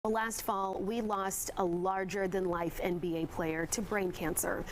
Well, last fall, we lost a larger-than-life NBA player to brain cancer,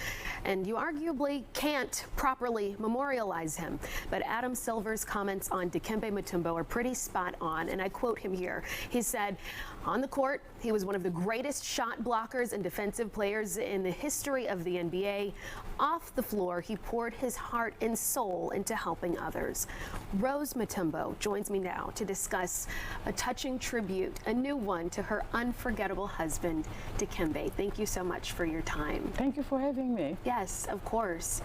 and you arguably can't properly memorialize him. But Adam Silver's comments on Dikembe Mutombo are pretty spot on, and I quote him here. He said, on the court, he was one of the greatest shot blockers and defensive players in the history of the NBA. Off the floor, he poured his heart and soul into helping others. Rose Mutombo joins me now to discuss a touching tribute, a new one to her unforgettable husband, Dikembe. Thank you so much for your time. Thank you for having me. Yes, of course.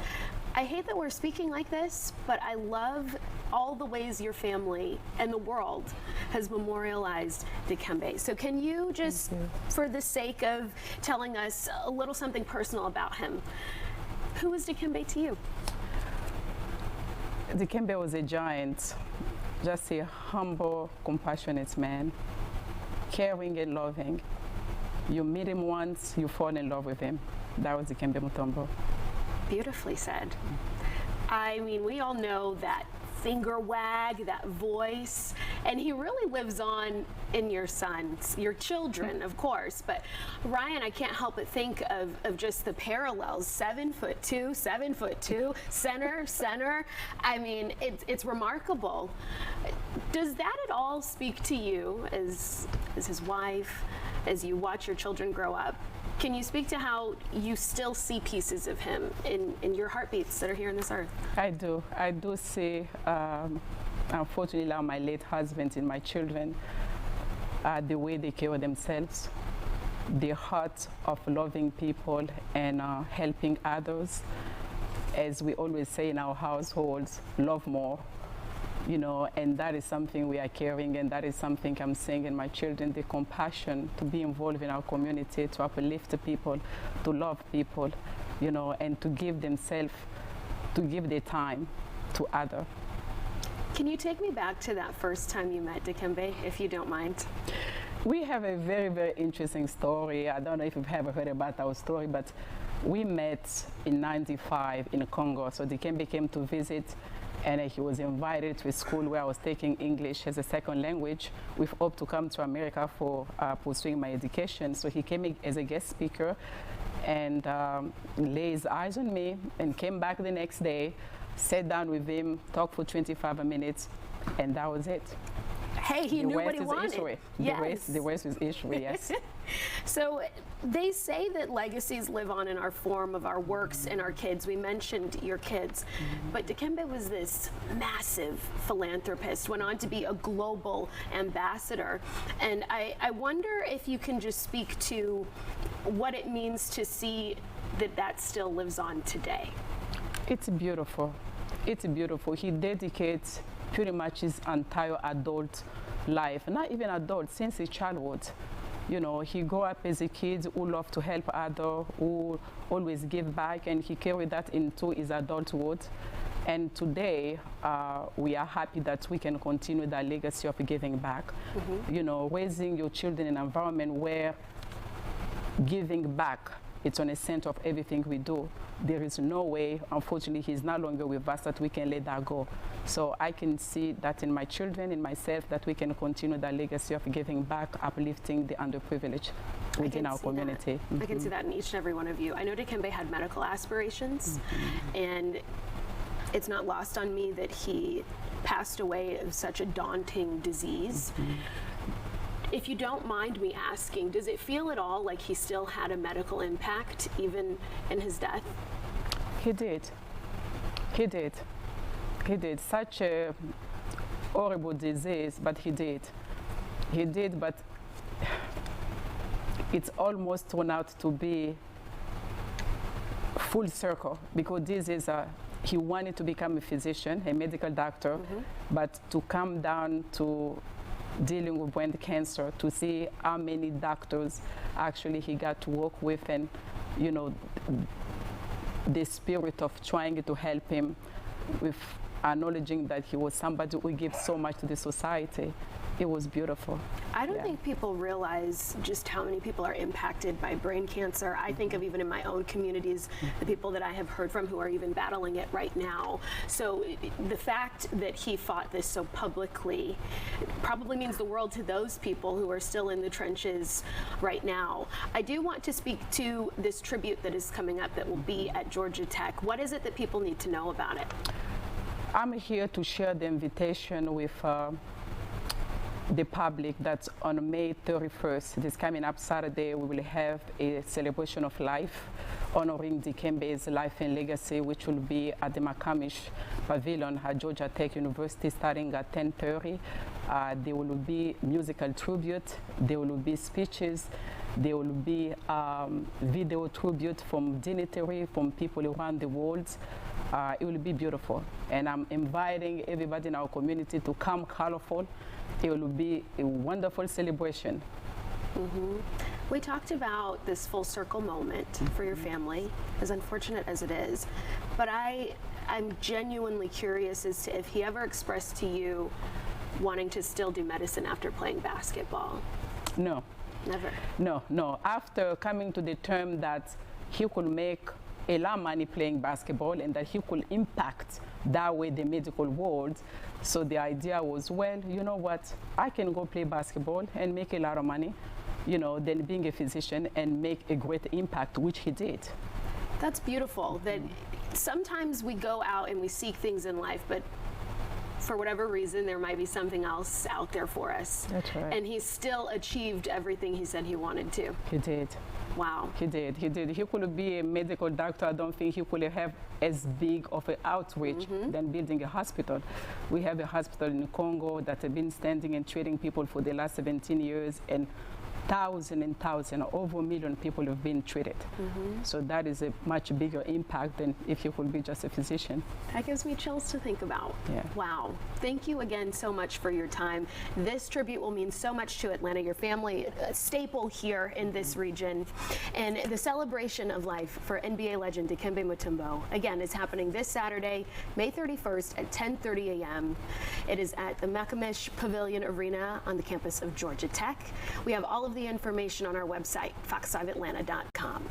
I hate that we're speaking like this, but I love all the ways your family and the world has memorialized Dikembe. So can you just, for the sake of telling us a little something personal about him, who is Dikembe to you? Dikembe was a giant, just a humble, compassionate man, caring and loving. You meet him once, you fall in love with him. That was Dikembe Mutombo. Beautifully said. I mean, we all know that finger wag, that voice, and he really lives on in your sons, your children, of course. But Ryan, I can't help but think of just the parallels. 7'2", 7'2", center. I mean, it's remarkable. Does that at all speak to you as his wife, as you watch your children grow up? Can you speak to how you still see pieces of him in your heartbeats that are here on this earth? I do see, unfortunately, now my late husband and my children, the way they care of themselves, the heart of loving people and helping others. As we always say in our households, love more. You know, and that is something we are carrying, and that is something I'm seeing in my children, the compassion to be involved in our community, to uplift people, to love people, you know, and to give themselves, to give their time to others. Can you take me back to that first time you met Dikembe, if you don't mind? We have a very, very interesting story. I don't know if you've ever heard about our story, but we met in '95 in Congo. So Dikembe came to visit, and he was invited to a school where I was taking English as a second language with hope to come to America for pursuing my education. So he came as a guest speaker and laid his eyes on me and came back the next day, sat down with him, talked for 25 minutes, and that was it. Hey, he knew what he wanted. Yes. The rest is history, yes. So they say that legacies live on in our form of our works and our kids. We mentioned your kids, but Dikembe was this massive philanthropist, went on to be a global ambassador. And I wonder if you can just speak to what it means to see that still lives on today. It's beautiful. It's beautiful. He dedicates pretty much his entire adult life, not even adult, since his childhood. You know, he grew up as a kid who loved to help others, who always give back, and he carried that into his adulthood. And today, we are happy that we can continue that legacy of giving back. You know, raising your children in an environment where giving back, it's on the center of everything we do. There is no way, unfortunately, he's no longer with us, that we can let that go. So I can see that in my children, in myself, that we can continue that legacy of giving back, uplifting the underprivileged within our community. I can see that in each and every one of you. I know Dikembe had medical aspirations, and it's not lost on me that he passed away of such a daunting disease. If you don't mind me asking, does it feel at all like he still had a medical impact even in his death? He did. He did. He did. Such a horrible disease, but he did. He did, but it's almost turned out to be full circle, because this is he wanted to become a physician, a medical doctor, but to come down to dealing with brain cancer, to see how many doctors actually he got to work with, and you know, the spirit of trying to help him with acknowledging that he was somebody who gives so much to the society. It was beautiful. I don't think people realize just how many people are impacted by brain cancer. I think of even in my own communities, the people that I have heard from who are even battling it right now. So the fact that he fought this so publicly probably means the world to those people who are still in the trenches right now. I do want to speak to this tribute that is coming up that will be at Georgia Tech. What is it that people need to know about it? I'm here to share the invitation with the public that on May 31st, this coming up Saturday, we will have a celebration of life honoring Dikembe's life and legacy, which will be at the McCamish Pavilion at Georgia Tech University starting at 10:30. There will be musical tribute, there will be speeches, there will be video tribute from dignitaries, from people around the world. It will be beautiful, and I'm inviting everybody in our community to come colorful. It will be a wonderful celebration. We talked about this full circle moment for your family, as unfortunate as it is, but I'm genuinely curious as to if he ever expressed to you wanting to still do medicine after playing basketball. No. Never? No. After coming to the term that he could make a lot of money playing basketball and that he could impact that way the medical world. So the idea was, well, you know what, I can go play basketball and make a lot of money, you know, than being a physician and make a great impact, which he did. That's beautiful. That sometimes we go out and we seek things in life, but for whatever reason, there might be something else out there for us. That's right. And he still achieved everything he said he wanted to. He did. Wow. He did. He could be a medical doctor. I don't think he could have as big of an outreach than building a hospital. We have a hospital in Congo that has been standing and treating people for the last 17 years, and thousands and thousands, over 1 million people have been treated. So that is a much bigger impact than if you could be just a physician. That gives me chills to think about. Yeah. Wow. Thank you again so much for your time. This tribute will mean so much to Atlanta, your family, a staple here in this region. And the celebration of life for NBA legend Dikembe Mutombo, again, is happening this Saturday, May 31st at 10:30 a.m. It is at the McCamish Pavilion Arena on the campus of Georgia Tech. We have all of the information on our website, fox5atlanta.com.